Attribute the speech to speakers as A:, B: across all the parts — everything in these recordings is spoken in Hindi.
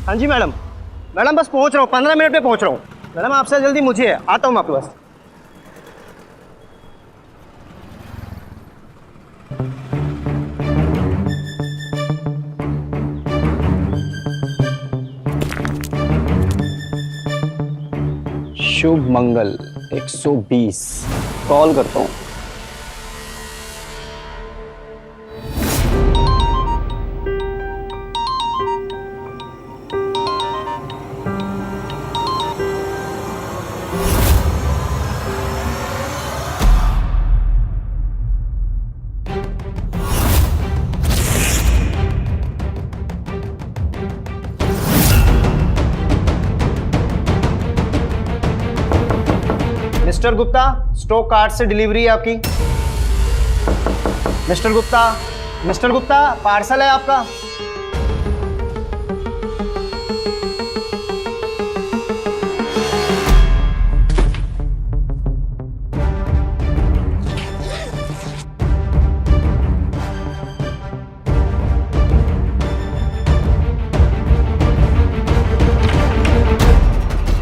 A: हाँ जी मैडम। मैडम बस पहुंच रहा हूँ, 15 मिनट में पहुंच रहा हूँ। मैडम आपसे जल्दी मुझे है, आता हूँ मैं आपके पास।
B: शुभ मंगल 120 कॉल करता हूँ।
A: मिस्टर गुप्ता, स्टॉक कार्ड से डिलीवरी है आपकी। Mister Gupta, mister Gupta, parcel है आपका।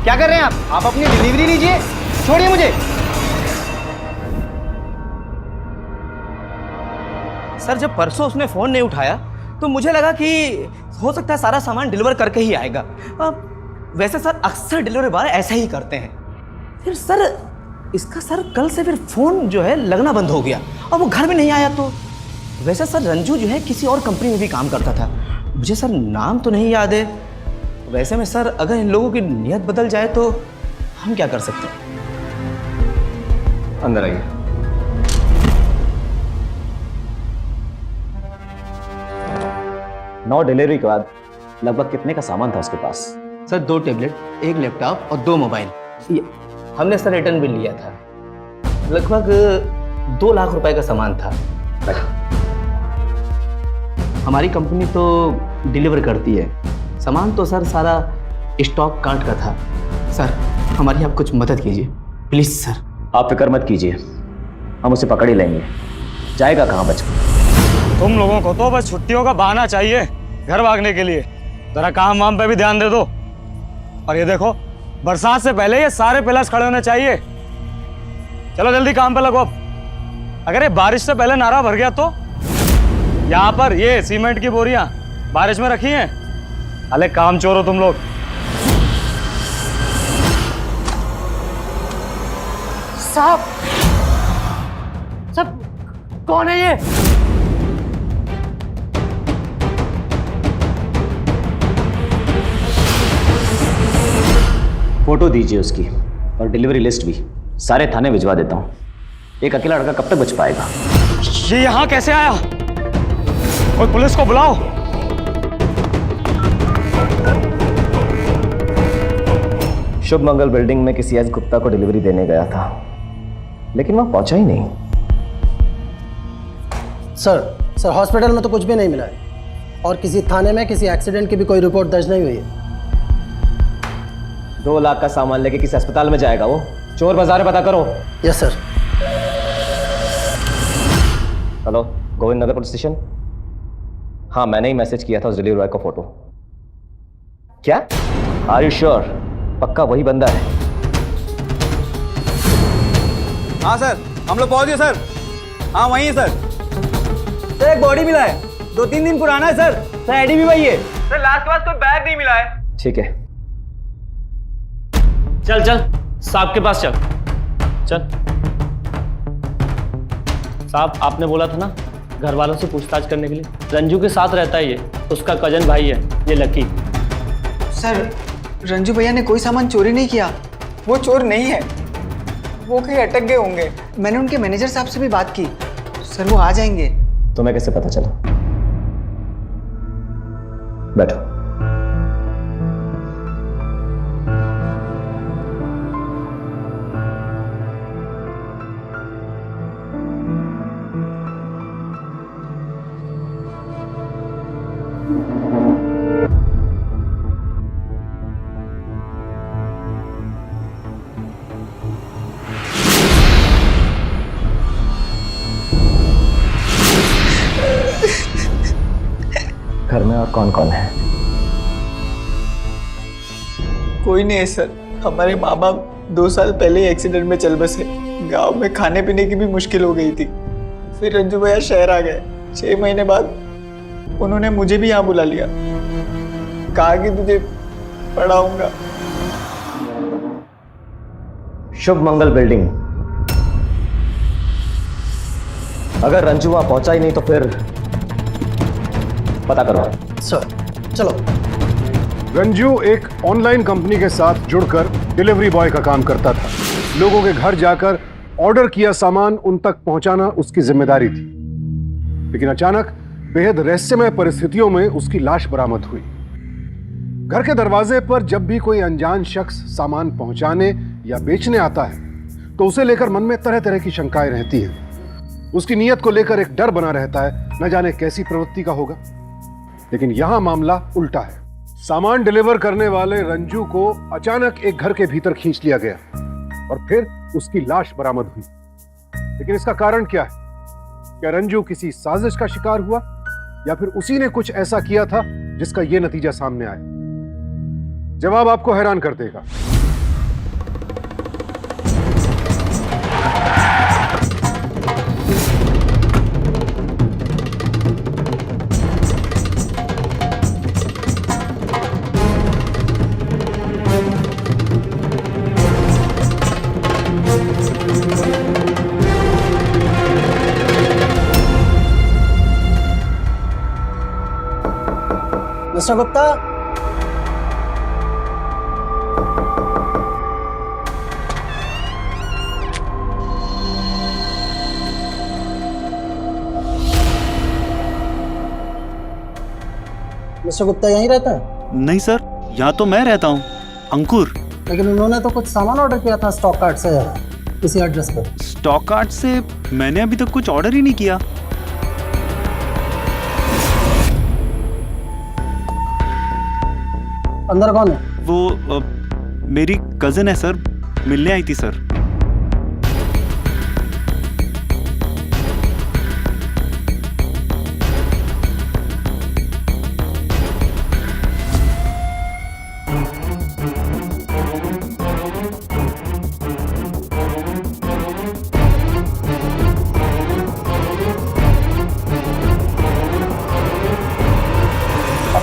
A: क्या कर रहे हैं आप अपनी डिलीवरी लीजिए, छोड़िए मुझे। सर जब परसों उसने फोन नहीं उठाया तो मुझे लगा कि हो सकता है सारा सामान डिलीवर करके ही आएगा। वैसे सर अक्सर डिलीवरी बॉय ऐसा ही करते हैं। फिर सर इसका सर कल से फिर फोन जो है लगना बंद हो गया और वो घर में नहीं आया। तो वैसे सर रंजू जो है किसी और कंपनी में भी काम करता था, मुझे सर नाम तो नहीं याद है। वैसे में सर अगर इन लोगों की नीयत बदल जाए तो हम क्या कर सकते हैं?
B: अंदर आइए।
C: नौ डिलीवरी के बाद लगभग कितने का सामान था उसके पास?
A: सर 2 टैबलेट, 1 लैपटॉप और 2 मोबाइल। हमने सर रिटर्न बिल लिया था, लगभग 2 लाख रुपए का सामान था। हमारी कंपनी तो डिलीवर करती है सामान, तो सर सारा स्टॉक कार्ड का था। सर हमारी आप कुछ मदद कीजिए प्लीज सर।
C: आप फिक्र मत कीजिए, हम उसे पकड़ ही लेंगे। जाएगा कहाँ बचकर?
D: तुम लोगों को तो बस छुट्टियों का बहाना चाहिए घर भागने के लिए। जरा काम वाम पे भी ध्यान दे दो। और ये देखो, बरसात से पहले ये सारे पिलर्स खड़े होने चाहिए। चलो जल्दी काम पे लगो अब। अगर ये बारिश से पहले नारा भर गया तो? यहाँ पर ये सीमेंट की बोरियां बारिश में रखी हैं। अरे काम चोर हो तुम लोग।
A: साहब, सब कौन है ये?
C: फोटो दीजिए उसकी और डिलीवरी लिस्ट भी। सारे थाने भिजवा देता हूँ। एक अकेला लड़का कब तक बच पाएगा?
D: ये यहाँ कैसे आया? कोई पुलिस को बुलाओ।
C: शुभ मंगल बिल्डिंग में किसी एस गुप्ता को डिलीवरी देने गया था, लेकिन वहां पहुंचा ही नहीं।
E: सर हॉस्पिटल में तो कुछ भी नहीं मिला है और किसी थाने में किसी एक्सीडेंट की भी कोई रिपोर्ट दर्ज नहीं हुई है।
C: 2 लाख का सामान लेके किसी अस्पताल में जाएगा वो? चोर बाजार में पता करो।
E: Yes sir.
C: Hello, Govind Nagar police station. हाँ, मैंने ही मैसेज किया था उस डिलीवरी बॉय को फोटो। क्या? Are you sure? पक्का वही बंदा है?
F: हाँ सर, हम लोग पहुंच गए सर। हाँ वही है सर।
A: सर एक बॉडी मिला है, 2-3 दिन पुराना है सर। सर आईडी भी वही है सर। लास्ट के बाद कोई बैग नहीं मिला है।
C: ठीक है,
G: चल चल साहब के पास चल। चल साहब, आपने बोला था ना घर वालों से पूछताछ करने के लिए। रंजू के साथ रहता है, ये उसका कजन भाई है, ये लकी।
F: सर रंजू भैया ने कोई सामान चोरी नहीं किया। वो चोर नहीं है, वो कहीं अटक गए होंगे। मैंने उनके मैनेजर साहब से भी बात की, सर वो आ जाएंगे।
C: तुम्हें कैसे पता चला? बैठो। घर में और कौन कौन है?
F: कोई नहीं है सर। हमारे माँ बाप 2 साल पहले ही एक्सीडेंट में चल बसे। गांव में खाने पीने की भी मुश्किल हो गई थी। फिर रंजू भैया शहर आ गए। 6 महीने बाद उन्होंने मुझे भी यहाँ बुला लिया, कहा कि तुझे पढ़ाऊंगा।
C: शुभ मंगल बिल्डिंग। अगर रंजू वहां पहुंचा ही नहीं तो फिर पता करो।
E: सर चलो।
H: रंजू एक ऑनलाइन कंपनी के साथ जुड़कर डिलीवरी बॉय का काम करता था। लोगों के घर जाकर ऑर्डर किया सामान उन तक पहुंचाना उसकी जिम्मेदारी थी। लेकिन अचानक बेहद रहस्यमय परिस्थितियों में उसकी लाश बरामद हुई। घर के दरवाजे पर जब भी कोई अनजान शख्स सामान पहुंचाने या बेचने आता है तो उसे लेकर मन में तरह तरह की शंकाएं रहती हैं। उसकी नीयत को लेकर एक डर बना रहता है, न जाने कैसी प्रवृत्ति का होगा। लेकिन यहां मामला उल्टा है। सामान डिलीवर करने वाले रंजू को अचानक एक घर के भीतर खींच लिया गया और फिर उसकी लाश बरामद हुई। लेकिन इसका कारण क्या है? क्या रंजू किसी साजिश का शिकार हुआ या फिर उसी ने कुछ ऐसा किया था जिसका यह नतीजा सामने आया? जवाब आपको हैरान कर देगा।
E: मिस्टर गुप्ता, मिस्टर गुप्ता यहीं रहता है?
I: नहीं सर, यहाँ तो मैं रहता हूँ, अंकुर।
E: लेकिन उन्होंने तो कुछ सामान ऑर्डर किया था स्टॉक कार्ट से किसी एड्रेस पर।
I: स्टॉक कार्ट से मैंने अभी तक कुछ ऑर्डर ही नहीं किया।
E: अंदर कौन है?
I: वो मेरी कजिन है सर, मिलने आई थी सर।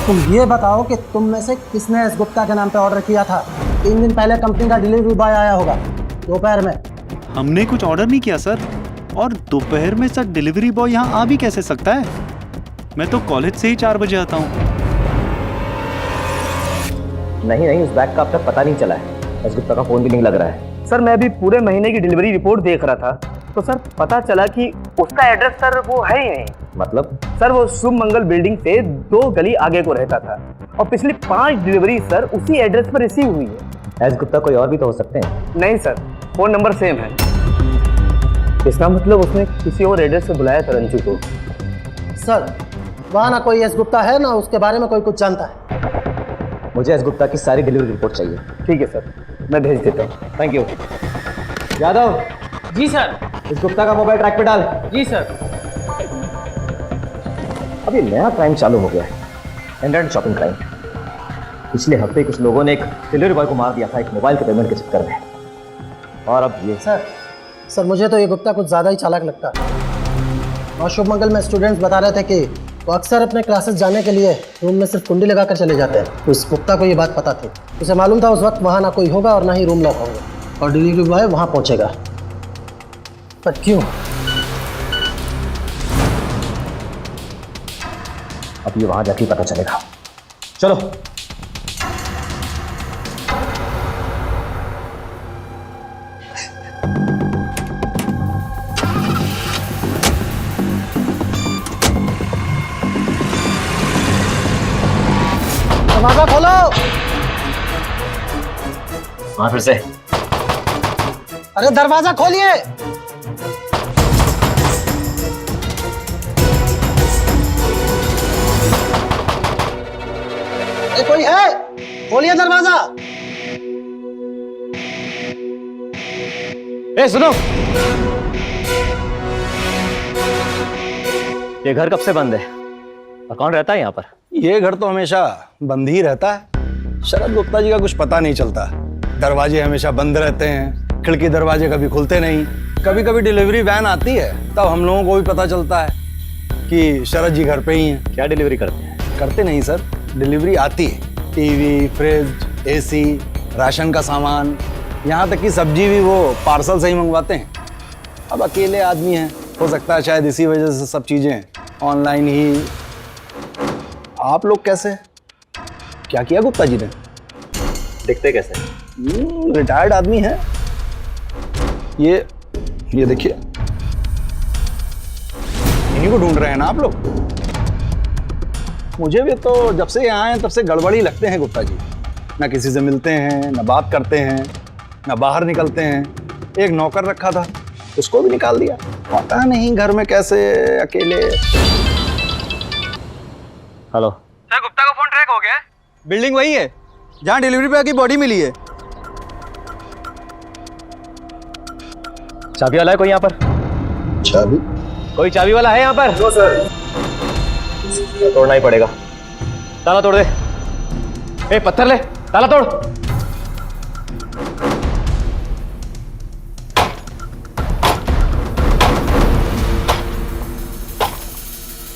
E: तुम ये बताओ कि तुम में से किसने एस गुप्ता के नाम पे ऑर्डर किया था? 3 दिन पहले कंपनी का डिलीवरी बॉय आया होगा दोपहर में।
I: हमने कुछ ऑर्डर नहीं किया सर, और दोपहर में सर डिलीवरी बॉय यहाँ आ भी कैसे सकता है? मैं तो कॉलेज से ही 4 बजे आता हूँ।
C: नहीं, उस बैग का अब तक पता नहीं चला है। एस गुप्ता का फोन भी नहीं लग रहा है।
A: सर मैं अभी पूरे महीने की डिलीवरी रिपोर्ट देख रहा था तो सर पता चला कि उसका एड्रेस सर वो है ही नहीं।
C: मतलब?
A: सर वो शुभ मंगल बिल्डिंग से 2 गली आगे को रहता था और पिछली 5 डिलीवरी सर उसी एड्रेस पर रिसीव हुई है।
C: एस गुप्ता कोई और भी तो हो सकते हैं।
A: नहीं सर, फोन नंबर सेम है। इसका मतलब उसने किसी और एड्रेस से बुलाया था रंजू को।
E: सर वहाँ ना कोई एस गुप्ता है ना उसके बारे में कोई कुछ जानता है।
C: मुझे एस गुप्ता की सारी डिलीवरी रिपोर्ट चाहिए।
A: ठीक है सर, मैं भेज देता हूँ।
C: Thank you. यादव।
G: जी सर।
C: इस गुप्ता का मोबाइल ट्रैक पे डाल।
G: जी सर।
C: अभी नया क्राइम चालू हो गया है, इंटरनेट शॉपिंग क्राइम। पिछले हफ्ते कुछ लोगों ने एक डिलीवरी बॉय को मार दिया था एक मोबाइल के पेमेंट के चक्कर में, और अब ये।
E: सर मुझे तो ये गुप्ता कुछ ज़्यादा ही चालाक लगता है। और शुभ मंगल में स्टूडेंट्स बता रहे थे कि वो अक्सर अपने क्लासेस जाने के लिए रूम में सिर्फ कुंडी लगाकर चले जाते हैं। तो इस गुप्ता को ये बात पता थी। उसे मालूम था उस वक्त वहाँ ना कोई होगा और ना ही रूम लॉक होंगे और डिलीवरी बॉय वहाँ पहुँचेगा। पर क्यों?
C: अब ये वहां जाके पता चलेगा। चलो।
E: दरवाजा खोलो।
C: हाँ फिर से।
E: अरे दरवाजा खोलिए। कोई है? खोलिए दरवाजा।
D: ए सुनो,
C: ये घर कब से बंद है और कौन रहता है यहाँ पर?
J: ये घर तो हमेशा बंद ही रहता है। शरद गुप्ता जी का कुछ पता नहीं चलता। दरवाजे हमेशा बंद रहते हैं, खिड़की दरवाजे कभी खुलते नहीं। कभी कभी डिलीवरी वैन आती है तब हम लोगों को भी पता चलता है कि शरद जी घर पे ही हैं।
C: क्या डिलीवरी करते हैं?
J: करते नहीं सर, डिलीवरी आती है। टीवी, फ्रिज, एसी, राशन का सामान, यहाँ तक कि सब्जी भी वो पार्सल से ही मंगवाते हैं। अब अकेले आदमी हैं, हो सकता है शायद इसी वजह से सब चीज़ें ऑनलाइन ही। आप लोग कैसे? क्या किया गुप्ता जी ने?
C: दिखते कैसे?
J: रिटायर्ड आदमी है। ये देखिए, इन्हीं को ढूंढ रहे हैं ना आप लोग? मुझे भी तो जब से यहाँ आए तब से गड़बड़ी लगते हैं गुप्ता जी। ना किसी से मिलते हैं, ना बात करते हैं, ना बाहर निकलते हैं। एक नौकर रखा था, उसको भी निकाल दिया। पता नहीं घर में कैसे अकेले।
C: हेलो
A: सर, गुप्ता का फोन ट्रैक हो गया है। बिल्डिंग वही है जहाँ डिलीवरी बॉय की बॉडी मिली है।
C: चाबी वाला है कोई यहाँ पर?
J: चाबी?
C: कोई चाबी वाला है यहाँ पर? No sir. तोड़ना ही पड़ेगा। ताला तोड़ दे। ए, पत्थर ले, ताला तोड़।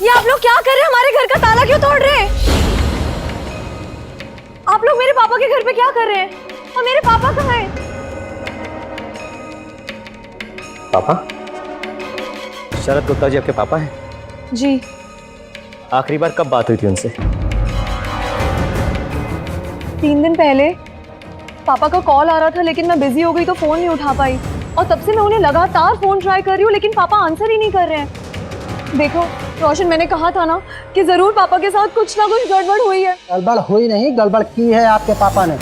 K: ये आप लोग क्या कर रहे हैं? हमारे घर का ताला क्यों तोड़ रहे हैं? आप लोग मेरे पापा के घर पे क्या कर रहे हैं? और मेरे पापा कहाँ हैं?
C: पापा? शरद गुप्ता जी आपके पापा हैं?
K: जी।
C: आखिरी बार कब बात हुई थी उनसे?
K: 3 दिन पहले पापा का कॉल आ रहा था, लेकिन मैं बिजी हो गई तो फोन नहीं उठा पाई। और तब से मैं उन्हें लगातार फोन ट्राई कर रही हूँ, लेकिन पापा आंसर ही नहीं कर रहे हैं। देखो रोशन, मैंने कहा था ना कि जरूर पापा के साथ कुछ ना कुछ गड़बड़ हुई है।
E: गड़बड़ हुई नहीं, गड़बड़ की है आपके पापा ने।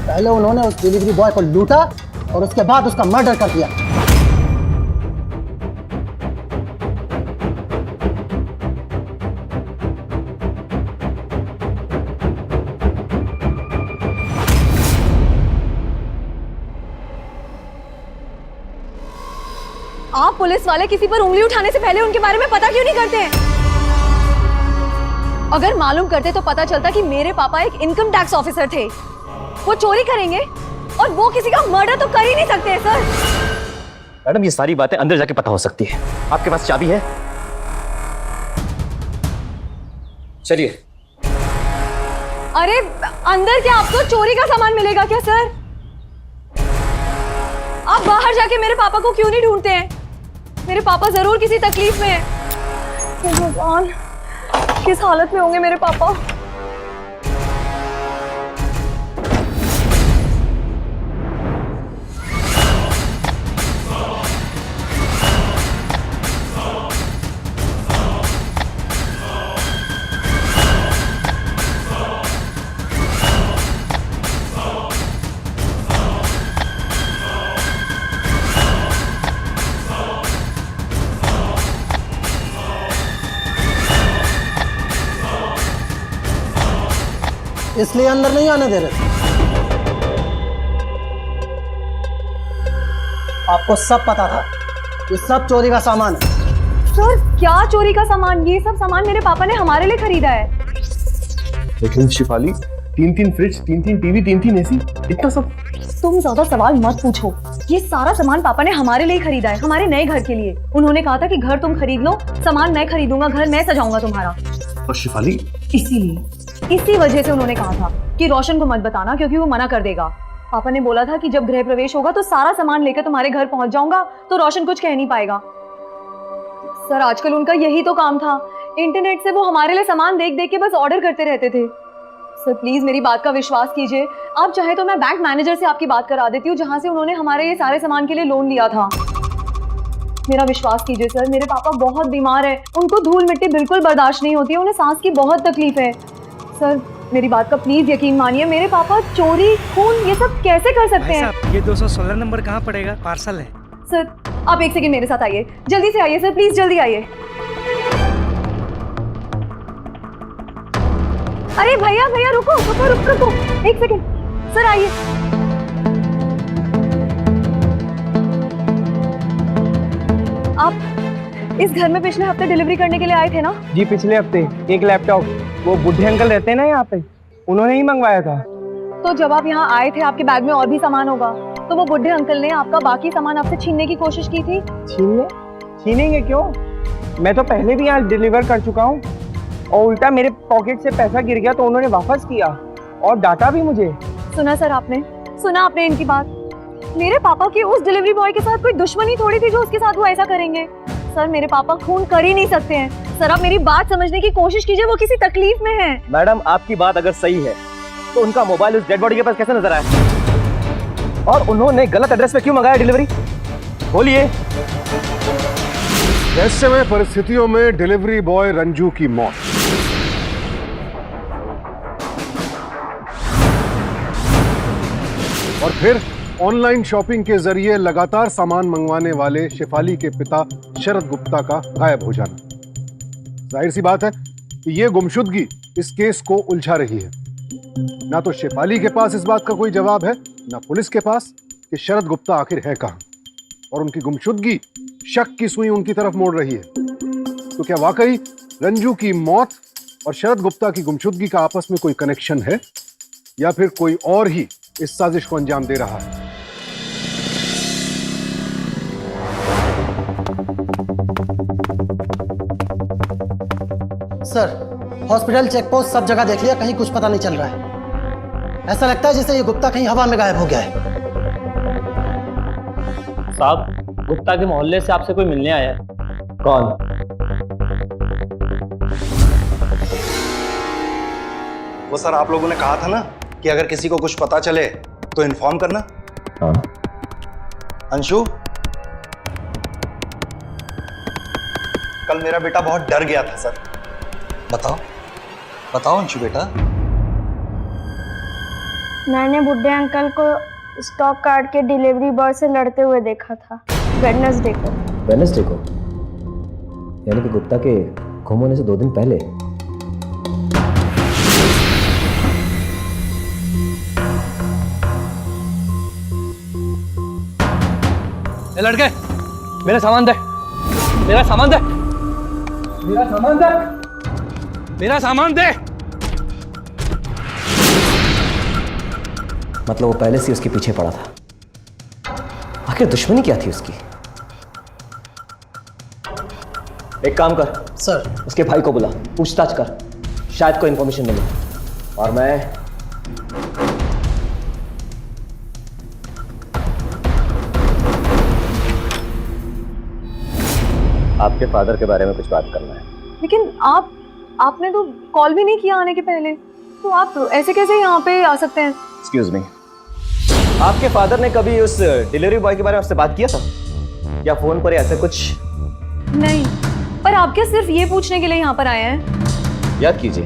E: पहले उन्होंने उस डिलीवरी बॉय को लूटा और उसके बाद उसका मर्डर कर दिया।
K: आप पुलिस वाले किसी पर उंगली उठाने से पहले उनके बारे में पता क्यों नहीं करते हैं? अगर मालूम करते तो पता चलता कि मेरे पापा एक इनकम टैक्स ऑफिसर थे। वो चोरी करेंगे और वो किसी का मर्डर तो कर ही नहीं सकते सर।
C: मैडम, ये सारी बातें अंदर जाके पता हो सकती है। आपके पास चाबी है? चलिए।
K: अरे अंदर क्या आपको चोरी का सामान मिलेगा क्या सर? आप बाहर जाके मेरे पापा को क्यों नहीं ढूंढते हैं? मेरे पापा जरूर किसी तकलीफ में हैं। हे भगवान, किस हालत में होंगे मेरे पापा?
E: इसलिए अंदर नहीं आने दे रहे। आपको सब पता था, ये सब चोरी का सामान है।
K: सर क्या चोरी का सामान? ये सब सामान मेरे पापा ने हमारे लिए खरीदा है।
B: लेकिन शिफाली, 3 फ्रिज, 3 टीवी, 3 एसी, इतना सब?
K: तुम ज्यादा सवाल मत पूछो। ये सारा सामान पापा ने हमारे लिए खरीदा है, हमारे नए घर के लिए। उन्होंने कहा था कि घर तुम खरीद लो, सामान मैं खरीदूंगा, घर मैं सजाऊंगा तुम्हारा।
B: और शिफाली,
K: इसी वजह से उन्होंने कहा था कि रोशन को मत बताना, क्योंकि वो मना कर देगा। पापा ने बोला था कि जब गृह प्रवेश होगा तो सारा सामान लेकर तुम्हारे घर पहुंच जाऊंगा, तो रोशन कुछ कह नहीं पाएगा। सर आजकल उनका यही तो काम था। इंटरनेट से वो हमारे लिए सामान देख देख के बस ऑर्डर करते रहते थे। सर प्लीज मेरी बात का विश्वास कीजिए। आप चाहे तो मैं बैंक मैनेजर से आपकी बात करा देती हूँ, जहाँ से उन्होंने हमारे ये सारे सामान के लिए लोन लिया था। मेरा विश्वास कीजिए सर, मेरे पापा बहुत बीमार है, उनको धूल मिट्टी बिल्कुल बर्दाश्त नहीं होती है, उन्हें सांस की बहुत तकलीफ है। सर मेरी बात का प्लीज यकीन मानिए, मेरे पापा चोरी, खून ये सब कैसे कर सकते हैं?
A: ये 216 नंबर कहाँ पड़ेगा? पार्सल है।
K: सर आप एक सेकंड मेरे साथ आइए, जल्दी से आइए सर, प्लीज जल्दी आइए। अरे भैया भैया रुको रुको रुको रुको, एक सेकंड सर, आइए। आप इस घर में पिछले हफ्ते डिलीवरी करने के लिए आए थे ना?
L: जी पिछले हफ्ते। एक लैपटॉप, वो बुढ़े अंकल रहते हैं ना यहाँ पे,
A: उन्होंने ही मंगवाया था।
K: तो जब आप यहाँ आए थे आपके बैग में और भी सामान होगा, तो वो बुढ़े अंकल ने आपका बाकी सामान आपसे छीनने की कोशिश की थी।
A: छीनेंगे क्यों? मैं तो पहले भी यहाँ डिलीवर कर चुका हूँ और उल्टा मेरे पॉकेट से पैसा गिर गया तो उन्होंने वापस किया और डांटा भी मुझे।
K: सुना आपने इनकी बात। मेरे पापा की उस डिलीवरी बॉय के साथ कोई दुश्मनी थोड़ी थी जो उसके साथ वो ऐसा करेंगे। सर, मेरे पापा खून कर ही नहीं सकते हैं। सर, आप मेरी बात समझने की कोशिश कीजिए, वो किसी तकलीफ में है।
C: मैडम, आपकी बात अगर सही है तो उनका मोबाइल उस डेड बॉडी के पास कैसे नजर आया? और उन्होंने गलत एड्रेस पे क्यों मंगाया डिलीवरी? बोलिए।
H: रहस्यमय परिस्थितियों में डिलीवरी बॉय रंजू की मौत। और फिर ऑनलाइन शॉपिंग के जरिए लगातार सामान मंगवाने वाले शेफाली के पिता शरद गुप्ता का गायब हो जाना। जाहिर सी बात है कि यह गुमशुदगी इस केस को उलझा रही है। ना तो शेफाली के पास इस बात का कोई जवाब है, ना पुलिस के पास कि शरद गुप्ता आखिर है कहां। और उनकी गुमशुदगी शक की सुई उनकी तरफ मोड़ रही है। तो क्या वाकई रंजू की मौत और शरद गुप्ता की गुमशुदगी का आपस में कोई कनेक्शन है, या फिर कोई और ही इस साजिश को अंजाम दे रहा है?
E: सर, हॉस्पिटल, चेकपोस्ट सब जगह देख लिया, कहीं कुछ पता नहीं चल रहा है। ऐसा लगता है जैसे ये गुप्ता कहीं हवा में गायब हो गया है।
G: साहब, गुप्ता के मोहल्ले से आपसे कोई मिलने आया है।
C: कौन?
J: वो सर, आप लोगों ने कहा था ना कि अगर किसी को कुछ पता चले तो इन्फॉर्म करना।
C: हाँ।
J: अंशु, कल मेरा बेटा बहुत डर गया था सर। बताओ अंशु बेटा।
L: मैंने बुड्ढे अंकल को स्टॉक कार्ड के डिलीवरी बॉय से लड़ते हुए देखा था वेडनेसडे को।
C: यानी कि गुप्ता के गुम होने से 2 दिन पहले।
A: ए लड़के, मेरा सामान दे। मेरा सामान दे। मेरा सामान दे। मेरा सामान दे।
C: मतलब वो पहले से उसके पीछे पड़ा था। आखिर दुश्मनी क्या थी उसकी? एक काम कर
E: सर,
C: उसके भाई को बुला, पूछताछ कर, शायद कोई इंफॉर्मेशन मिले। और मैं आपके फादर के बारे में कुछ बात करना है।
K: लेकिन आपने तो कॉल भी नहीं किया आने के पहले, तो आप ऐसे कैसे यहाँ पे आ सकते हैं?
C: एक्सक्यूज मी, आपके फादर ने कभी उस डिलीवरी बॉय के बारे में आपसे बात किया था या फोन पर ऐसे कुछ?
K: नहीं, पर आप क्या सिर्फ ये पूछने के लिए यहाँ पर आए हैं?
C: याद कीजिए,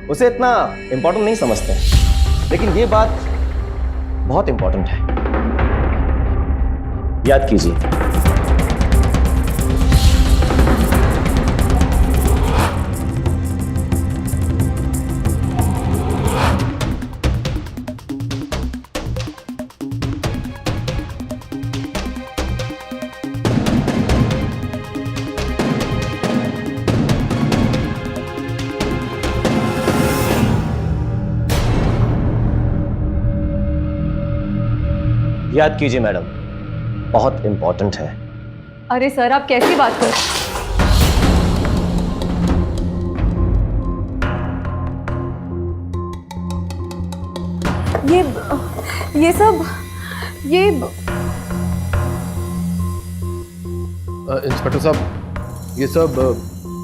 C: उसे इतना इंपॉर्टेंट नहीं समझते हैं, लेकिन ये बात बहुत इंपॉर्टेंट है। याद कीजिए। याद कीजिए मैडम, बहुत इंपॉर्टेंट है।
K: अरे सर, आप कैसी बात कर? ये सब
B: इंस्पेक्टर साहब, ये सब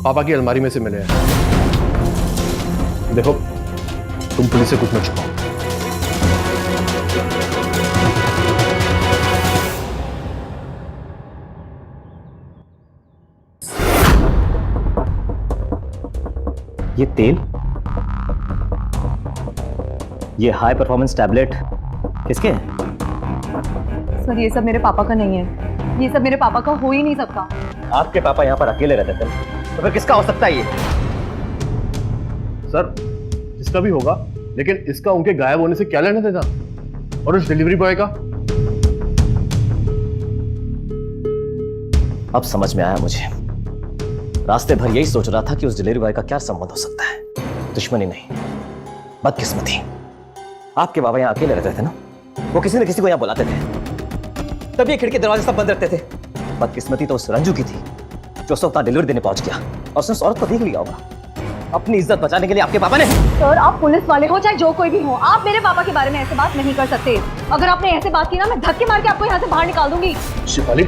B: पापा की अलमारी में से मिले हैं। देखो, तुम पुलिस से कुछ मत छुपाओ।
C: ये तेल, ये हाई परफॉर्मेंस टैबलेट किसके हैं?
K: सर, ये सब मेरे पापा का नहीं है। ये सब मेरे पापा का हो ही नहीं सकता।
C: आपके पापा यहाँ पर अकेले रहते थे, तो फिर किसका हो सकता है ये?
B: सर, जिसका भी होगा, लेकिन इसका उनके गायब होने से क्या लेना देना? और उस डिलीवरी बॉय का?
C: अब समझ में आया मुझे। रास्ते भर यही सोच रहा था कि उस डिलीवरी बॉय का क्या संबंध हो सकता है। दुश्मनी नहीं, बदकिस्मती। आपके बाबा यहाँ अकेले रहते थे ना, वो किसी न किसी को यहाँ बुलाते थे, तभी खिड़की दरवाजे सब बंद रखते थे। बदकिस्मती तो उस रंजू की थी जो उस वक्त डिलीवरी देने पहुंच गया और उसने उस औरत को देख लिया होगा। अपनी इज्जत बचाने के लिए आपके पापा ने।
K: सर आप पुलिस वाले हो चाहे जो कोई भी हो, आप मेरे पापा के बारे में ऐसे बात नहीं कर सकते। अगर आपने ऐसे बात की ना, मैं धक्के मार के आपको यहाँ से बाहर निकाल दूंगी।
B: Shifali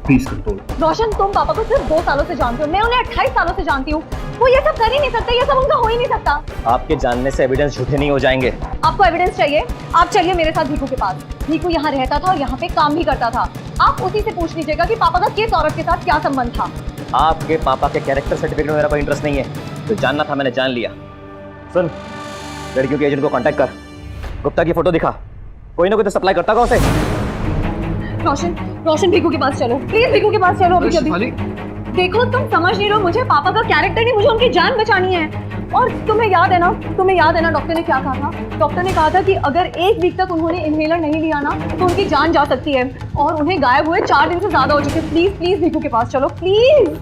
B: please control.
K: रोशन तुम पापा को सिर्फ 2 सालों से जानते हो, मैं उन्हें 28 सालों से जानती हूँ। वो ये सब कर ही नहीं सकते, ये सब उनका हो ही नहीं सकता।
C: आपके जानने से एविडेंस झूठे नहीं हो जाएंगे।
K: आपको एविडेंस चाहिए? आप चलिए मेरे साथ भीखू के पास। भीखू यहाँ रहता था और यहाँ पे काम भी करता था। आप उसी से पूछ लीजिएगा कि पापा का किस औरत के साथ क्या संबंध था।
C: आपके पापा के कैरेक्टर सर्टिफिकेट में मेरा कोई इंटरेस्ट नहीं है, तो जानना था मैंने जान लिया। सुन, लड़कियों के एजेंट को कांटेक्ट कर, गुप्ता की फोटो दिखा, कोई ना कोई तो सप्लाई करता होगा उसे। रोशन भीखू के पास चलो, प्लीज भीखू के पास चलो अभी अभी। देखो तुम समझ नहीं रहे हो, मुझे पापा का कैरेक्टर नहीं, मुझे उनकी जान बचानी है। और तुम्हें याद है ना डॉक्टर ने क्या कहा था? डॉक्टर ने कहा था कि अगर 1 वीक तक उन्होंने इनहेलर नहीं लिया ना तो उनकी जान जा सकती है, और उन्हें गायब हुए 4 दिन से ज्यादा हो चुके। प्लीज प्लीज भीखू के पास चलो प्लीज।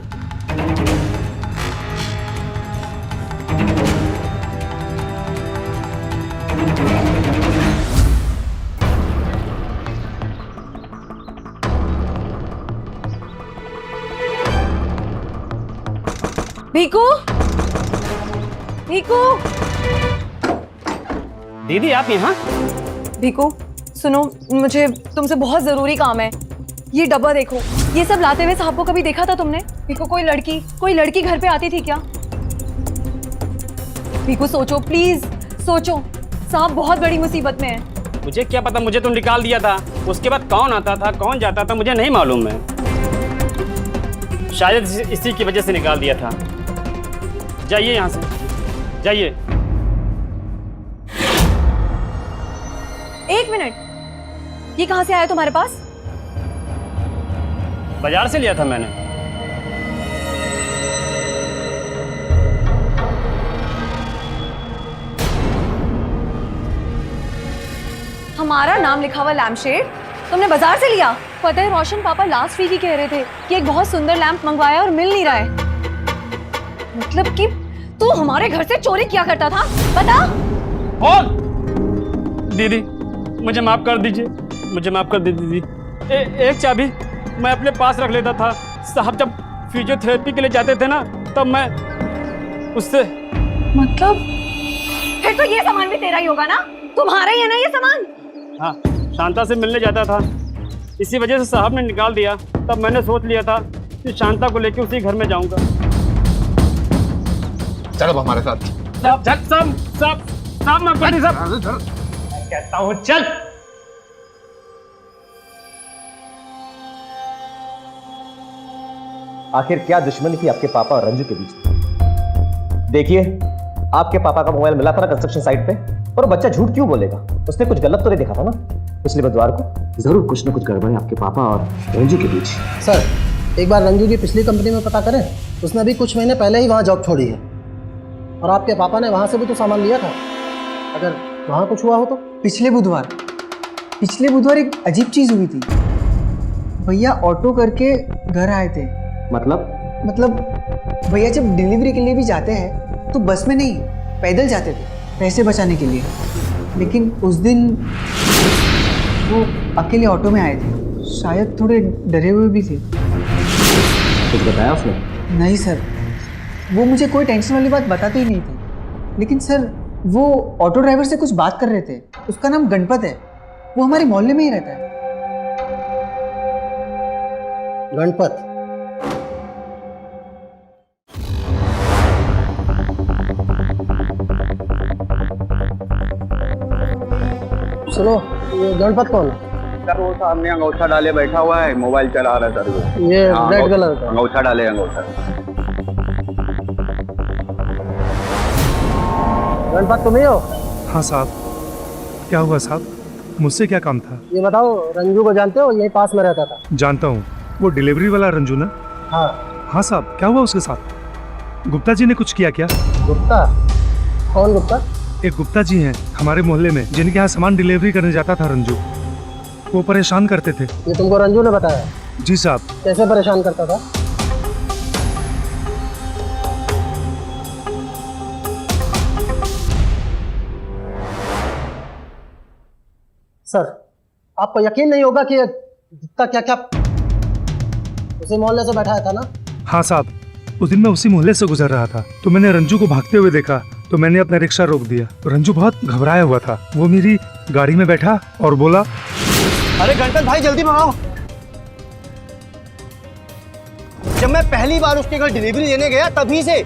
C: भीकू, भीकू।
D: दीदी आप यहाँ?
K: भीकू सुनो, मुझे तुमसे बहुत जरूरी काम है। ये डब्बा देखो, ये सब लाते हुए साहब को कभी देखा था तुमने? भीकू कोई लड़की घर पे आती थी क्या? भीकू सोचो प्लीज, सोचो। साहब बहुत बड़ी मुसीबत में है।
D: मुझे क्या पता, मुझे तो निकाल दिया था। उसके बाद कौन आता था कौन जाता था मुझे नहीं मालूम है। शायद इसी की वजह से निकाल दिया था। जाइए यहाँ से, जाइए।
K: 1 मिनट, ये कहाँ से आया तुम्हारे पास?
D: बाजार से लिया था मैंने।
K: हमारा नाम लिखा हुआ लैम्प शेड तुमने बाजार से लिया? पता है रोशन पापा लास्ट वीक ही कह रहे थे कि एक बहुत सुंदर लैंप मंगवाया और मिल नहीं रहा है। मतलब कि तू हमारे घर से चोरी किया करता था, बता।
D: और दीदी मुझे माफ कर दीजिए, मुझे माफ कर दीजिए दीदी। एक चाबी मैं अपने पास रख लेता था। साहब जब फिजियोथेरेपी के लिए जाते थे ना, तब मैं उससे।
K: मतलब फिर तो ये सामान भी तेरा ही होगा ना? तुम्हारा ही है ना ये सामान?
D: हाँ, शांता से मिलने जाता था, इसी वजह से साहब ने निकाल दिया। तब मैंने सोच लिया था कि शांता को लेकर उसी घर में जाऊंगा।
B: चलो हमारे साथ।
D: साहब मैं कहता हूँ चल।
C: आखिर क्या दुश्मनी थी आपके पापा और रंजू के बीच? देखिए, आपके पापा का मोबाइल मिला था ना कंस्ट्रक्शन साइट पे, और बच्चा झूठ क्यों बोलेगा? उसने कुछ गलत तो नहीं देखा था ना? पिछले बुधवार को जरूर कुछ ना कुछ गड़बड़ है आपके पापा और रंजू के बीच।
E: सर एक बार रंजू की पिछली कंपनी में पता करें, उसने अभी कुछ महीने पहले ही वहाँ जॉब छोड़ी है, और आपके पापा ने वहाँ से भी तो सामान लिया था। अगर वहाँ कुछ हुआ हो तो?
F: पिछले बुधवार एक अजीब चीज हुई थी। भैया ऑटो करके घर आए थे।
C: मतलब
F: भैया जब डिलीवरी के लिए भी जाते हैं तो बस में नहीं, पैदल जाते थे पैसे बचाने के लिए। लेकिन उस दिन वो अकेले ऑटो में आए थे, शायद थोड़े डरे हुए भी थे।
C: कुछ बताया उसने?
F: नहीं सर, वो मुझे कोई टेंशन वाली बात बताते ही नहीं थे। लेकिन सर वो ऑटो ड्राइवर से कुछ बात कर रहे थे। उसका नाम गणपत है, वो हमारे मोहल्ले में ही रहता है।
E: गणपत? सुनो, ये गणपत कौन है?
J: सर वो सामने अंगूठा डाले बैठा हुआ है, मोबाइल चला रहा है सर वो।
E: ये रेड कलर का
J: अंगूठा डाले, अंगूठा।
E: गणपत तुम ही हो?
I: हाँ साहब। क्या हुआ साहब, मुझसे क्या काम था?
E: ये बताओ, रंजू को जानते हो? यही पास में रहता था।
I: जानता हूँ, वो डिलीवरी वाला रंजू ना? हाँ साहब। क्या हुआ उसके साथ? गुप्ता जी ने कुछ किया क्या?
E: गुप्ता? कौन गुप्ता?
I: एक गुप्ता जी हैं हमारे मोहल्ले में, जिनके यहाँ सामान डिलीवरी करने जाता था रंजू। वो परेशान करते थे।
E: ये तुमको रंजू ने बताया?
I: जी साहब।
E: कैसे परेशान करता था? सर, आपको यकीन नहीं होगा कि ये गुप्ता क्या क्या उसी मोहल्ले से बैठाया था ना?
M: हाँ साहब, उस दिन मैं उसी मोहल्ले से गुजर रहा था तो मैंने रंजू को भागते हुए देखा, तो मैंने अपना रिक्शा रोक दिया। रंजू बहुत घबराया हुआ था। वो मेरी गाड़ी में बैठा और बोला,
A: अरे गणपत भाई जल्दी मंगाओ। जब मैं पहली बार उसके घर डिलीवरी देने गया तभी से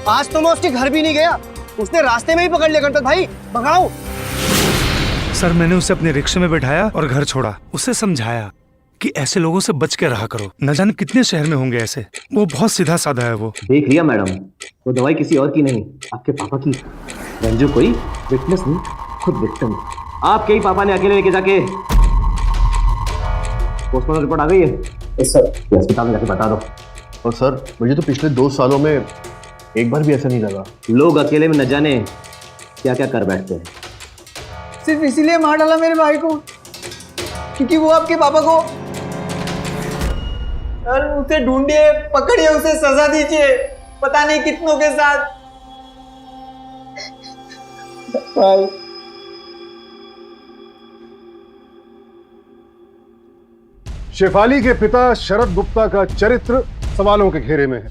A: आज तो मैं उसके घर भी नहीं गया, उसने रास्ते में ही पकड़ लिया। गणपत भाई मंगाओ।
M: सर मैंने उसे अपने रिक्शे में बैठाया और घर छोड़ा। उसे समझाया कि ऐसे लोगों से बच के रहा करो, न जाने कितने शहर में होंगे ऐसे। वो बहुत सीधा साधा है। वो
C: देख लिया मैडम, वो दवाई किसी और की नहीं, आपके पापा की। रंजू कोई विटनेस नहीं, खुद विक्टिम। आपके ही पापा ने अकेले लेके जाके पोस्टमार्टम रिपोर्ट आ गई है।
E: Yes sir.
C: अस्पताल में जाके बता दो।
B: और सर मुझे तो पिछले 2 सालों में एक बार भी ऐसा नहीं लगा।
C: लोग अकेले में न जाने क्या क्या कर बैठते हैं।
F: सिर्फ इसीलिए मार डाला मेरे भाई को क्योंकि वो आपके पापा को। सर उसे ढूंढिए, पकड़िए, उसे सजा दीजिए, पता नहीं कितनों के साथ। भाई
H: शेफाली के पिता शरद गुप्ता का चरित्र सवालों के घेरे में है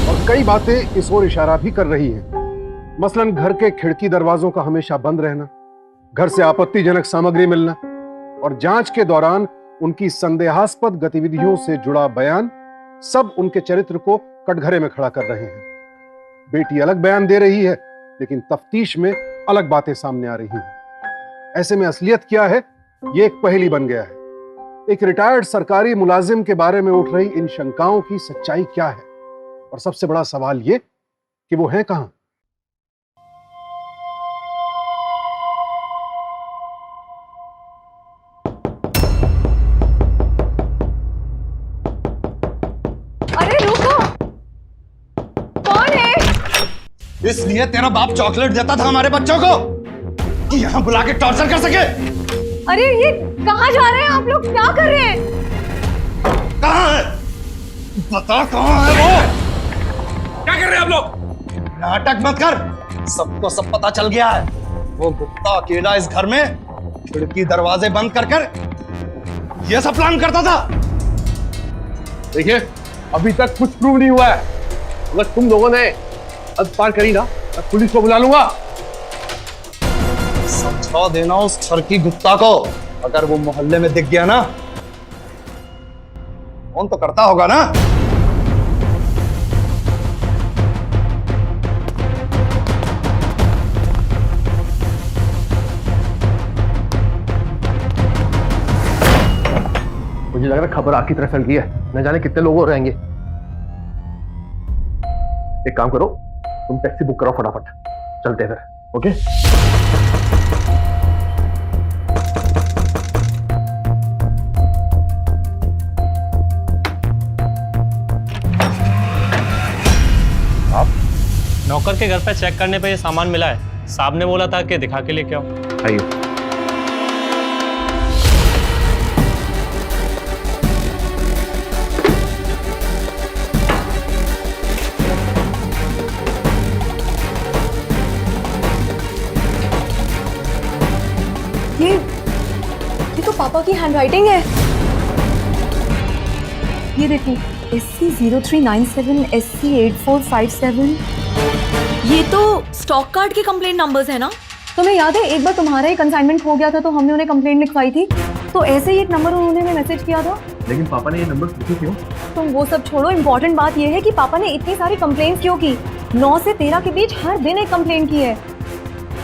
H: और कई बातें इस ओर इशारा भी कर रही हैं। मसलन घर के खिड़की दरवाजों का हमेशा बंद रहना, घर से आपत्तिजनक सामग्री मिलना और जांच के दौरान उनकी संदेहास्पद गतिविधियों से जुड़ा बयान, सब उनके चरित्र को कटघरे में खड़ा कर रहे हैं। बेटी अलग बयान दे रही है लेकिन तफ्तीश में अलग बातें सामने आ रही हैं। ऐसे में असलियत क्या है, ये एक पहेली बन गया है। एक रिटायर्ड सरकारी मुलाजिम के बारे में उठ रही इन शंकाओं की सच्चाई क्या है, और सबसे बड़ा सवाल ये कि वो हैं कहां।
K: अरे रुको, कौन है?
J: इसलिए तेरा बाप चॉकलेट देता था हमारे बच्चों को कि यहाँ बुला के टॉर्चर कर सके।
K: अरे ये कहाँ जा रहे हैं आप लोग? क्या कर रहे हैं?
J: कहाँ है? बता कहाँ है वो? क्या कर रहे हैं आप लोग? नाटक मत कर, सबको सब पता चल गया है। वो गुप्ता अकेला इस घर में खिड़की दरवाजे बंद कर ये सब प्लान करता था।
B: देखिए अभी तक कुछ प्रूव नहीं हुआ है। अगर तुम लोगों ने हद पार करी ना तो पुलिस को बुला लूंगा।
J: समझा देना उस छरकी गुप्ता को, अगर वो मोहल्ले में दिख गया ना, फोन तो करता होगा ना।
B: मुझे लग रहा है खबर आपकी तरफ फैल गई है, न जाने कितने लोग हो रहेंगे। एक काम करो, तुम टैक्सी बुक करो फटाफट, चलते हैं फिर। ओके?
G: नौकर के घर पे चेक करने पे ये सामान मिला है। साहब ने बोला था कि दिखा के लेके आओ।
B: आइए।
K: ये तो पापा की हैंडराइटिंग है। ये देखो, SC0397 SC8457। ये तो स्टॉक कार्ड के कंप्लेंट नंबर्स है ना? तुम्हें याद है एक बार तुम्हारा ही कंसाइनमेंट खो गया था तो हमने उन्हें कंप्लेंट लिखवाई थी, तो ऐसे ही एक नंबर उन्होंने हमें मैसेज किया था।
B: लेकिन पापा ने ये नंबर लिखे क्यों?
K: तुम वो सब छोड़ो, इम्पोर्टेंट बात ये है कि पापा ने इतनी सारी कंप्लेंट क्यों की? 9 से 13 के बीच हर दिन एक कंप्लेंट की है।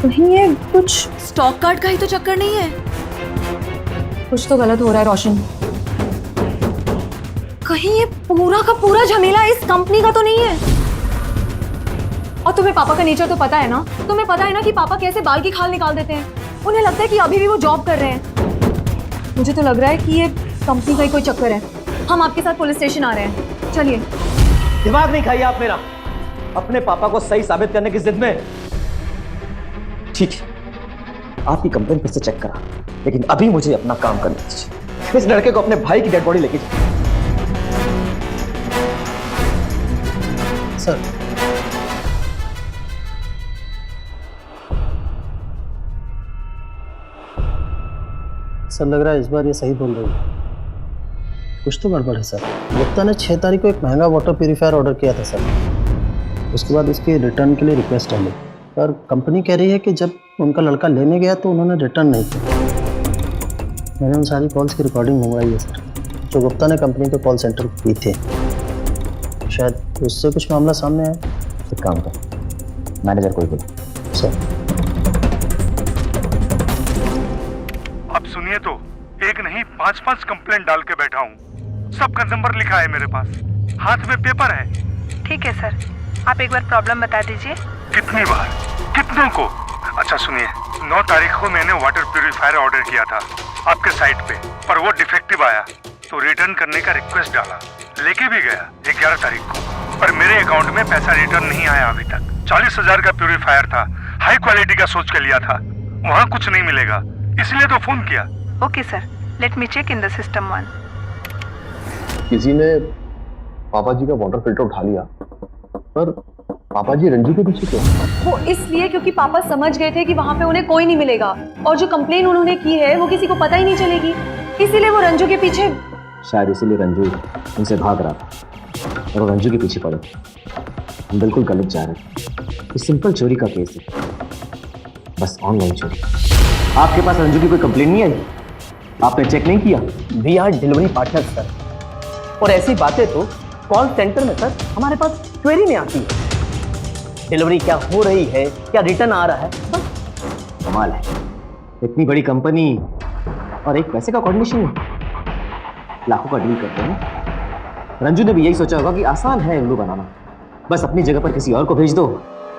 K: कहीं ये कुछ स्टॉक कार्ड का ही तो चक्कर नहीं है? कुछ तो गलत हो रहा है रोशन। कहीं ये पूरा का पूरा झमेला इस कंपनी का तो नहीं है? और तुम्हें पापा का नेचर तो पता है ना? तुम्हें पता है ना कि पापा कैसे बाल की खाल निकाल देते हैं। उन्हें लगता है कि अभी भी वो जॉब कर रहे हैं। मुझे तो लग रहा है कि ये कंपनी का ही कोई चक्कर है। हम आपके साथ पुलिस स्टेशन आ रहे हैं, चलिए।
C: दिमाग नहीं खाइए आप मेरा, अपने पापा को सही साबित करने की जिद में। ठीक है, आपकी कंप्लेंट फिर से चेक करा, लेकिन अभी मुझे अपना काम करने दीजिए। इस लड़के को अपने भाई की डेड बॉडी लेके
E: सर, सर लग रहा है इस बार ये सही बोल रही है। कुछ तो गड़बड़ है सर। गुप्ता ने 6 तारीख को एक महंगा वाटर प्यूरीफायर ऑर्डर किया था सर। उसके बाद उसकी रिटर्न के लिए रिक्वेस्ट डाली, पर कंपनी कह रही है कि जब उनका लड़का लेने गया तो उन्होंने रिटर्न नहीं किया। मैंने उन सारी कॉल्स की रिकॉर्डिंग मंगवाई है सर, जो गुप्ता ने कंपनी के कॉल सेंटर को की थी। शायद उससे कुछ मामला सामने आया।
C: एक काम कर, मैनेजर को ही बोलो।
E: सर
M: अब सुनिए तो, एक नहीं 5-5 कंप्लेंट डाल के बैठा हूँ। सबका नंबर लिखा है मेरे पास, हाथ में पेपर है।
N: ठीक है सर, आप एक बार प्रॉब्लम बता दीजिए।
M: कितनी बार, कितनों को? अच्छा सुनिए, 9 तारीख को मैंने वाटर प्यूरीफायर ऑर्डर किया था आपके साइट पे, पर वो डिफेक्टिव आया तो रिटर्न करने का रिक्वेस्ट डाला, लेके भी गया 11 तारीख को, पर मेरे अकाउंट में पैसा रिटर्न नहीं आया अभी तक। 40,000 का प्यूरीफायर था, हाई क्वालिटी का सोच के लिया था, वहाँ कुछ नहीं मिलेगा, इसलिए तो फोन किया।
N: Okay sir, let me check in the system 1।
B: किसी ने पापा जी का वाटर फिल्टर उठा लिया, पर पापा जी रंजू के पीछे क्यों?
K: वो इसलिए क्योंकि पापा समझ गए थे कि वहाँ पे उन्हें कोई नहीं मिलेगा, और जो कंप्लेन उन्होंने की है वो किसी को पता ही नहीं चलेगी, इसीलिए वो रंजू के पीछे।
C: शायद इसीलिए रंजू उनसे भाग रहा था और वो रंजू के पीछे पड़े। हम बिल्कुल गलत जा रहे थे। ये सिंपल चोरी का केस है, बस ऑनलाइन चोरी। आपके पास रंजू की कोई कंप्लेन नहीं आई? आपने चेक नहीं किया?
A: We are delivery partner sir, और ऐसी बातें तो कॉल सेंटर में सर हमारे पास क्वेरी में आती है। डिलीवरी क्या हो रही है, क्या रिटर्न आ रहा है, बस।
C: कमाल है, इतनी बड़ी कंपनी और एक पैसे का कोऑर्डिनेशन है। लाखों का डील करते हैं। रंजू ने भी यही सोचा होगा कि आसान है उल्लू बनाना, बस अपनी जगह पर किसी और को भेज दो।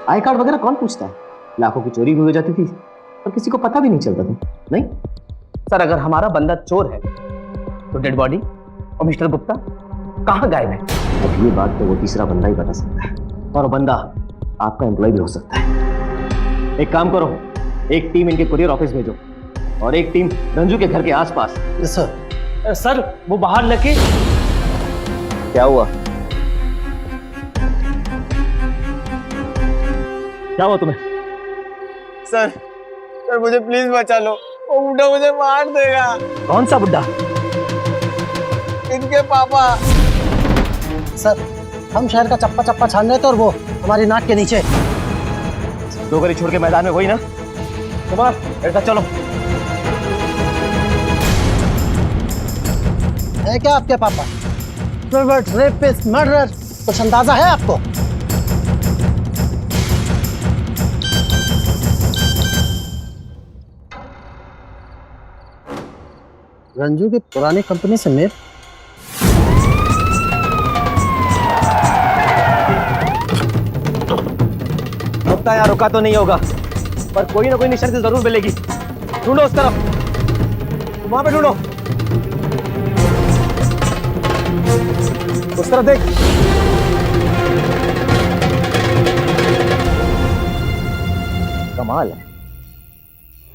C: आई कार्ड वगैरह कौन पूछता है? लाखों की चोरी भी हो जाती थी और किसी को पता भी नहीं चलता था। नहीं
A: सर, अगर हमारा बंदा चोर है तो डेड बॉडी और मिस्टर गुप्ता कहाँ गायब है?
C: अब ये बात तो वो तीसरा बंदा ही बता सकता है, और वो बंदा आपका एम्प्लॉय भी हो सकता है। एक काम करो, एक टीम इनके कुरियर ऑफिस भेजो और एक टीम रंजू के घर के आसपास।
E: सर
G: सर वो बाहर लकी।
C: क्या हुआ? क्या हुआ तुम्हें?
F: सर मुझे प्लीज बचा लो, वो बुढ़ा मुझे मार देगा।
C: कौन सा बुढ़ा?
F: इनके पापा।
E: सर हम शहर का चप्पा चप्पा छान रहे थे और वो हमारी नाक के नीचे।
C: दो गली छोड़ के मैदान में वही ना? कुमार ऐसा चलो।
E: है क्या आपके पापा? रेपिस्ट, मर्डरर, कुछ अंदाजा है आपको? रंजू की पुरानी कंपनी से मेल।
C: गुप्ता यहाँ रुका तो नहीं होगा, पर कोई ना कोई निशानी जरूर मिलेगी। ढूंढो उस तरफ, वहां पे ढूंढो, उस तरफ देख। कमाल है,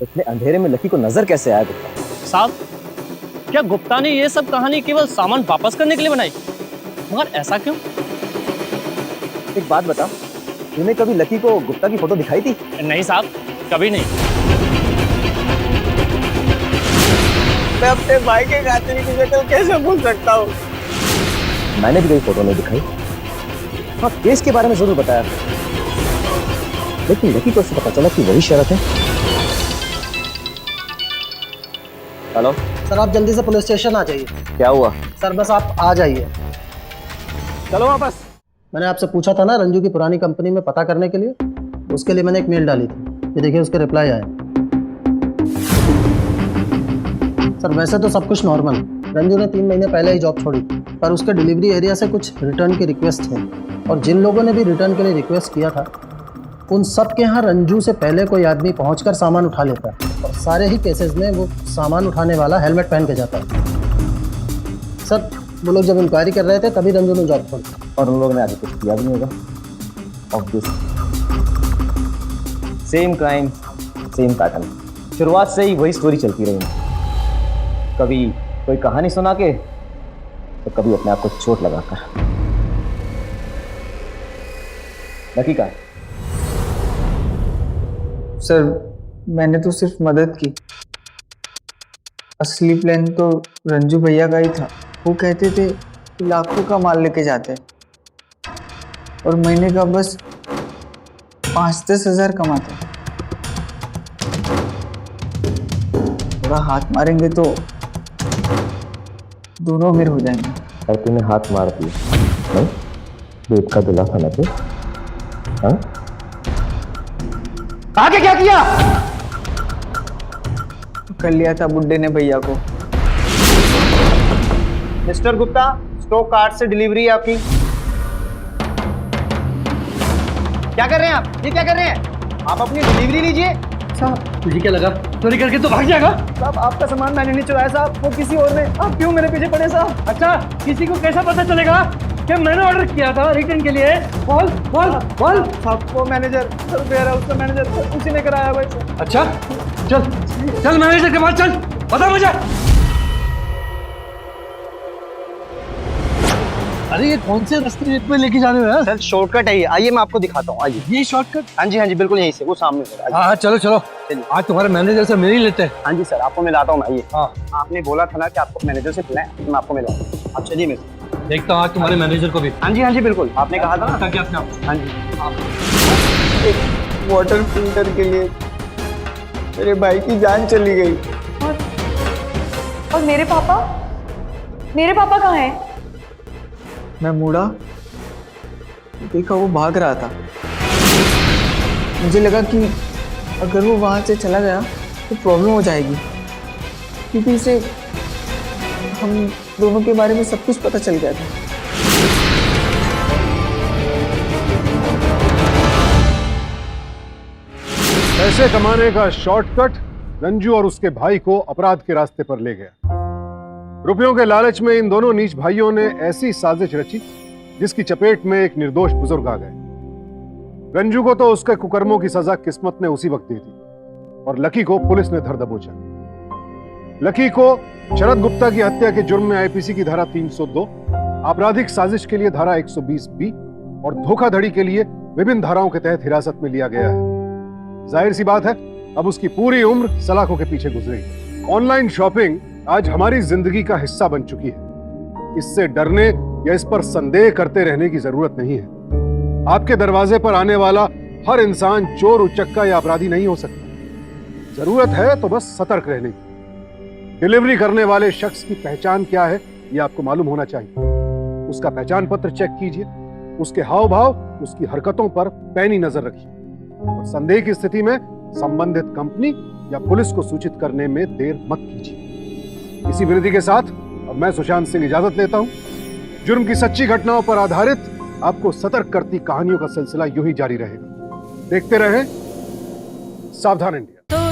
C: इतने अंधेरे में लकी को नजर कैसे आया गुप्ता?
G: साहब, क्या गुप्ता ने ये सब कहानी केवल सामान वापस करने के लिए बनाई? मगर ऐसा क्यों?
C: एक बात बता, तूने कभी लकी को गुप्ता की फोटो दिखाई थी?
G: नहीं साहब, कभी नहीं।
F: मैं अपने भाई के कातिल की शक्ल कैसे भूल सकता हूँ?
C: मैंने भी कोई फोटो नहीं दिखाई। हाँ, केस के बारे में जरूर बताया, लेकिन लकी को उससे पता चला कि वही शरत है। हेलो
E: सर, आप जल्दी से पुलिस स्टेशन आ जाइए।
C: क्या हुआ?
E: सर बस आप आ जाइए।
C: चलो वापस।
E: मैंने आपसे पूछा था ना रंजू की पुरानी कंपनी में पता करने के लिए, उसके लिए मैंने एक मेल डाली थी। ये देखिए उसके रिप्लाई आया। सर वैसे तो सब कुछ नॉर्मल है। रंजू ने 3 महीने पहले ही जॉब छोड़ी, पर उसके डिलीवरी एरिया से कुछ रिटर्न की रिक्वेस्ट है, और जिन लोगों ने भी रिटर्न के लिए रिक्वेस्ट किया था उन सब के यहाँ रंजू से पहले कोई आदमी पहुंचकर सामान उठा लेता है, और सारे ही केसेस में वो सामान उठाने वाला हेलमेट पहन के जाता है। सर वो लोग जब इंक्वायरी कर रहे थे तभी रंजू ने जॉब छोड़ी,
C: और उन लोगों ने आगे कुछ किया भी नहीं होगा। Obvious, same crime same pattern, शुरुआत से ही वही स्टोरी चलती रही। कभी कोई कहानी सुना के, तो कभी अपने आप को चोट लगाकर। लकी का?
F: सर मैंने तो सिर्फ मदद की। असली प्लान तो रंजू भैया का ही था। वो कहते थे कि लाखों का माल लेके जाते और महीने का बस 5-10 हज़ार कमाते। थोड़ा हाथ मारेंगे तो दोनों अमीर हो जाएंगे।
C: और तूने हाथ मार दिया नहीं? दूध का दुल्हा बना तू? हाँ? आगे क्या किया?
F: कर लिया था बुड्ढे ने भैया को।
E: मिस्टर गुप्ता, स्टॉक कार्ड से डिलीवरी है आपकी। क्या कर रहे हैं आप? ये क्या कर रहे हैं? आप अपनी डिलीवरी लीजिए। साहब,
D: तुझे क्या लगा चोरी करके तो भाग जाएगा?
E: साहब आपका सामान मैंने नहीं चुराया साहब, वो किसी और ने। आप क्यों मेरे पीछे पड़े साहब?
D: अच्छा, किसी को कैसा पता चलेगा कि मैंने ऑर्डर किया था रिटर्न के लिए? बोल बोल बोल।
E: साहब वो मैनेजर सर वेयर हाउस का मैनेजर सर, उसी ने कराया भाई सर।
D: अच्छा, चल चल मैनेजर के पास चल, बता मुझे। अरे ये कौन से रास्ते पे लेके जा रहे हो यार?
E: सर शॉर्टकट है ये, आइए मैं आपको दिखाता हूँ। आइए।
D: ये शॉर्टकट?
E: हाँ जी बिल्कुल यहीं से, वो सामने सर।
D: हाँ चलो चलो, आज तुम्हारे मैनेजर से मिल ही लेते हैं।
E: हाँ जी सर, आपको मिलाता हूँ मैं। आइए।
D: हाँ,
E: आपने बोला था ना कि आपको मैनेजर से मिलना है, मैं आपको मिलाऊँ। आप चलिए मेरे से।
D: देखता हूँ आज तुम्हारे मैनेजर को भी।
E: हाँ जी बिल्कुल, आपने कहा था ना।
D: क्या अपने?
E: हाँ जी। एक वाटर फिल्टर के लिए मेरे भाई की जान चली गई।
K: और मेरे पापा कहाँ हैं?
F: मैं मुड़ा, देखा वो भाग रहा था। मुझे लगा कि अगर वो वहां से चला गया तो प्रॉब्लम हो जाएगी, क्योंकि इसे हम दोनों के बारे में सब कुछ पता चल गया था।
H: पैसे कमाने का शॉर्टकट रंजू और उसके भाई को अपराध के रास्ते पर ले गया। रुपयों के लालच में इन दोनों नीच भाइयों ने ऐसी साजिश रची जिसकी चपेट में एक निर्दोष बुजुर्ग आ गए। रंजू को तो उसके कुकर्मों की सजा किस्मत ने उसी वक्त दी थी और लकी को पुलिस ने धर दबोचा। लकी को शरद गुप्ता की हत्या के जुर्म में आईपीसी की धारा 302, आपराधिक साजिश के लिए धारा 120B और धोखाधड़ी के लिए विभिन्न धाराओं के तहत हिरासत में लिया गया है। जाहिर सी बात है, अब उसकी पूरी उम्र सलाखों के पीछे गुजरेगी। ऑनलाइन शॉपिंग आज हमारी जिंदगी का हिस्सा बन चुकी है। इससे डरने या इस पर संदेह करते रहने की जरूरत नहीं है। आपके दरवाजे पर आने वाला हर इंसान चोर, उचक्का या अपराधी नहीं हो सकता। जरूरत है तो बस सतर्क रहने की। डिलीवरी करने वाले शख्स की पहचान क्या है ये आपको मालूम होना चाहिए। उसका पहचान पत्र चेक कीजिए, उसके हाव भाव, उसकी हरकतों पर पैनी नजर रखिए और संदेह की स्थिति में संबंधित कंपनी या पुलिस को सूचित करने में देर मत कीजिए। इसी विनती के साथ अब मैं सुशांत सिंह इजाजत लेता हूं। जुर्म की सच्ची घटनाओं पर आधारित आपको सतर्क करती कहानियों का सिलसिला यूं ही जारी रहेगा। देखते रहें सावधान इंडिया।